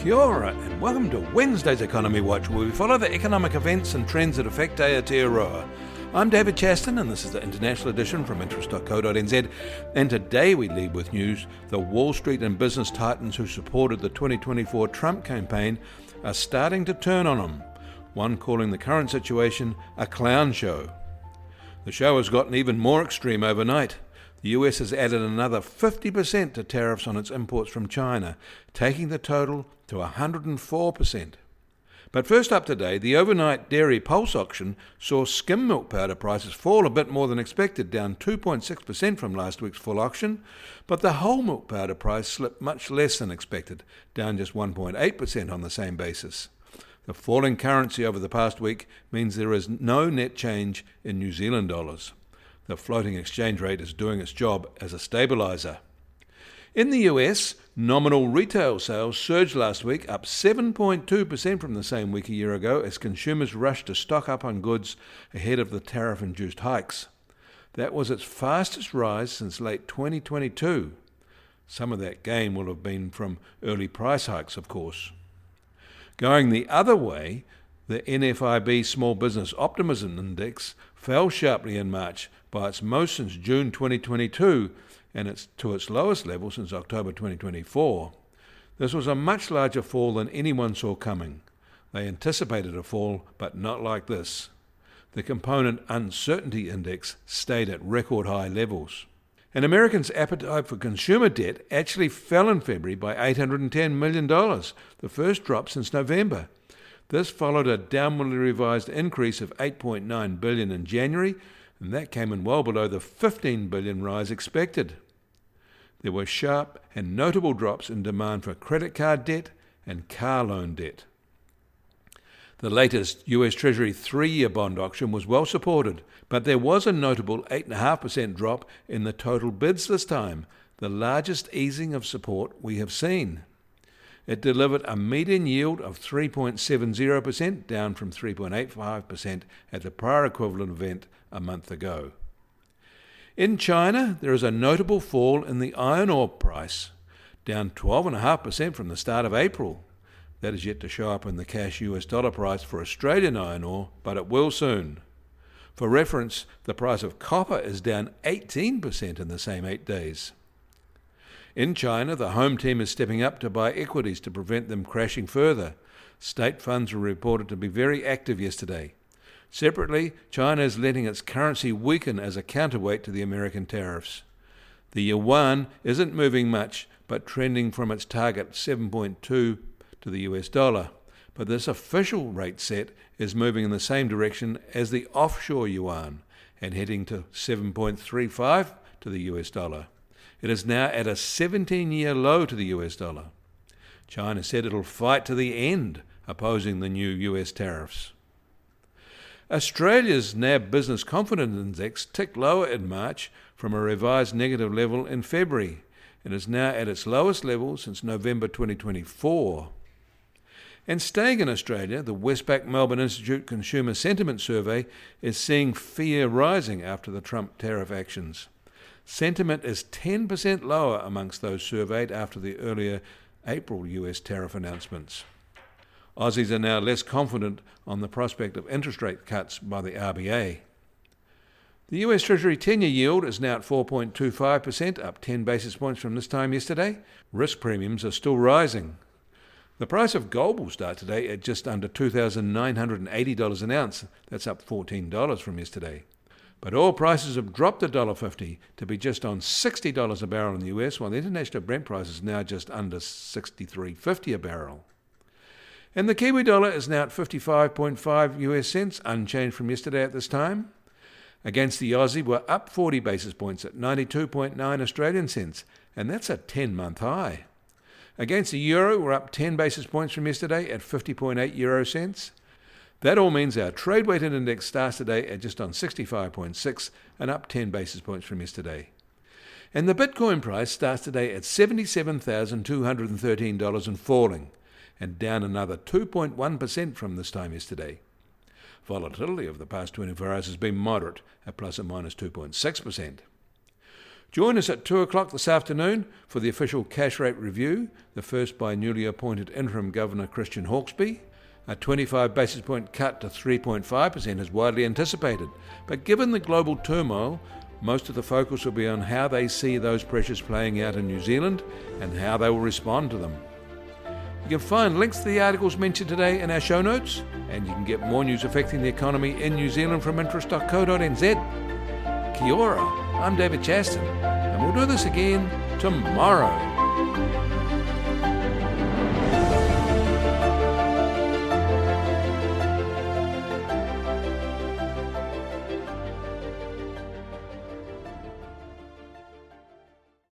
Kia ora, and welcome to Wednesday's Economy Watch, where we follow the economic events and trends that affect Aotearoa. I'm David Chaston, and this is the international edition from interest.co.nz, and today we lead with news. The Wall Street and business titans who supported the 2024 Trump campaign are starting to turn on him, one calling the current situation a clown show. The show has gotten even more extreme overnight. The US has added another 50% to tariffs on its imports from China, taking the total to 104%. But first up today, the overnight dairy pulse auction saw skim milk powder prices fall a bit more than expected, down 2.6% from last week's full auction, but the whole milk powder price slipped much less than expected, down just 1.8% on the same basis. The falling currency over the past week means there is no net change in New Zealand dollars. The floating exchange rate is doing its job as a stabiliser. In the US, nominal retail sales surged last week, up 7.2% from the same week a year ago, as consumers rushed to stock up on goods ahead of the tariff-induced hikes. That was its fastest rise since late 2022. Some of that gain will have been from early price hikes, of course. Going the other way, the NFIB Small Business Optimism Index fell sharply in March, by its most since June 2022, and it's to its lowest level since October 2024. This was a much larger fall than anyone saw coming. They anticipated a fall, but not like this. The component Uncertainty Index stayed at record high levels. And Americans' appetite for consumer debt actually fell in February by $810 million, the first drop since November. This followed a downwardly revised increase of $8.9 billion in January, and that came in well below the $15 billion rise expected. There were sharp and notable drops in demand for credit card debt and car loan debt. The latest US Treasury 3-year bond auction was well supported, but there was a notable 8.5% drop in the total bids this time, the largest easing of support we have seen. It delivered a median yield of 3.70%, down from 3.85% at the prior equivalent event a month ago. In China, there is a notable fall in the iron ore price, down 12.5% from the start of April. That is yet to show up in the cash US dollar price for Australian iron ore, but it will soon. For reference, the price of copper is down 18% in the same 8 days. In China, the home team is stepping up to buy equities to prevent them crashing further. State funds were reported to be very active yesterday. Separately, China is letting its currency weaken as a counterweight to the American tariffs. The yuan isn't moving much, but trending from its target 7.2 to the US dollar. But this official rate set is moving in the same direction as the offshore yuan and heading to 7.35 to the US dollar. It is now at a 17-year low to the US dollar. China said it'll fight to the end, opposing the new US tariffs. Australia's NAB Business Confidence Index ticked lower in March from a revised negative level in February, and is now at its lowest level since November 2024. And staying in Australia, the Westpac Melbourne Institute Consumer Sentiment Survey is seeing fear rising after the Trump tariff actions. Sentiment is 10% lower amongst those surveyed after the earlier April US tariff announcements. Aussies are now less confident on the prospect of interest rate cuts by the RBA. The US Treasury 10-year yield is now at 4.25%, up 10 basis points from this time yesterday. Risk premiums are still rising. The price of gold will start today at just under $2,980 an ounce. That's up $14 from yesterday. But oil prices have dropped $1.50 to be just on $60 a barrel in the US, while the international Brent price is now just under $63.50 a barrel. And the Kiwi dollar is now at 55.5 US cents, unchanged from yesterday at this time. Against the Aussie, we're up 40 basis points at 92.9 Australian cents, and that's a 10-month high. Against the euro, we're up 10 basis points from yesterday at 50.8 euro cents. That all means our trade-weighted index starts today at just on 65.6 and up 10 basis points from yesterday. And the Bitcoin price starts today at $77,213 and falling, and down another 2.1% from this time yesterday. Volatility of the past 24 hours has been moderate at plus or minus 2.6%. Join us at 2 o'clock this afternoon for the official cash rate review, the first by newly appointed interim Governor Christian Hawkesby. A 25 basis point cut to 3.5% is widely anticipated, but given the global turmoil, most of the focus will be on how they see those pressures playing out in New Zealand and how they will respond to them. You can find links to the articles mentioned today in our show notes, and you can get more news affecting the economy in New Zealand from interest.co.nz. Kia ora, I'm David Chaston, and we'll do this again tomorrow.